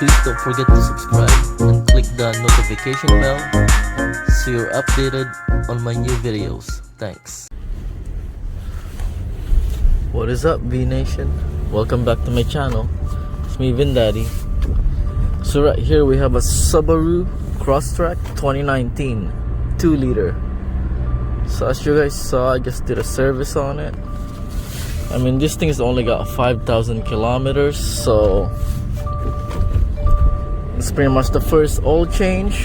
please don't forget to subscribe and click the notification bell so you're updated on my new videos. Thanks. What is up, Vnation? Welcome back to my channel. It's me, Vin Dadi. So right here we have a Subaru Crosstrek 2019 2-liter. So as you guys saw, I just did a service on it. I mean, this thing's only got 5,000 kilometers, so it's pretty much the first oil change.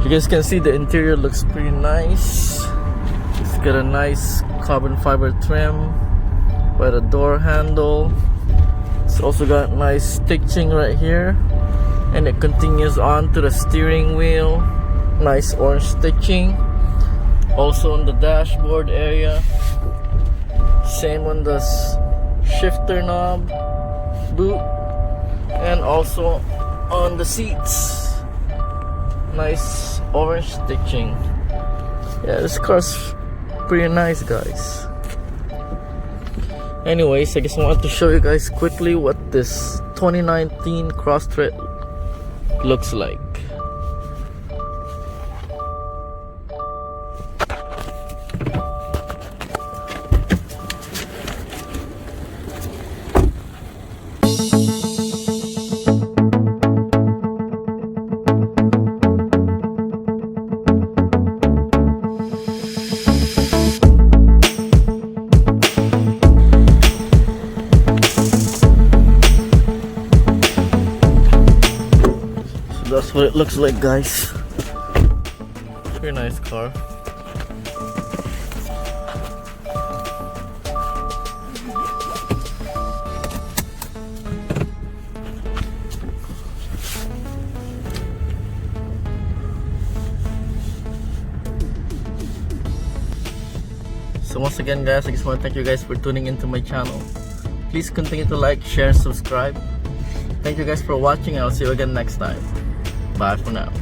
You guys can see the interior looks pretty nice. It's got a nice carbon fiber trim by the door handle. It's also got nice stitching right here, and it continues on to the steering wheel. Nice orange stitching. Also on the dashboard area. Same on the shifter knob, boot, and also on the seats. Nice orange stitching. Yeah, this car's pretty nice, guys. Anyways, I just wanted to show you guys quickly what this 2019 Crosstrek looks like. That's what it looks like, guys. Pretty nice car. So once again, guys, I just want to thank you guys for tuning into my channel. Please continue to like, share, and subscribe. Thank you guys for watching, and I'll see you again next time. Bye for now.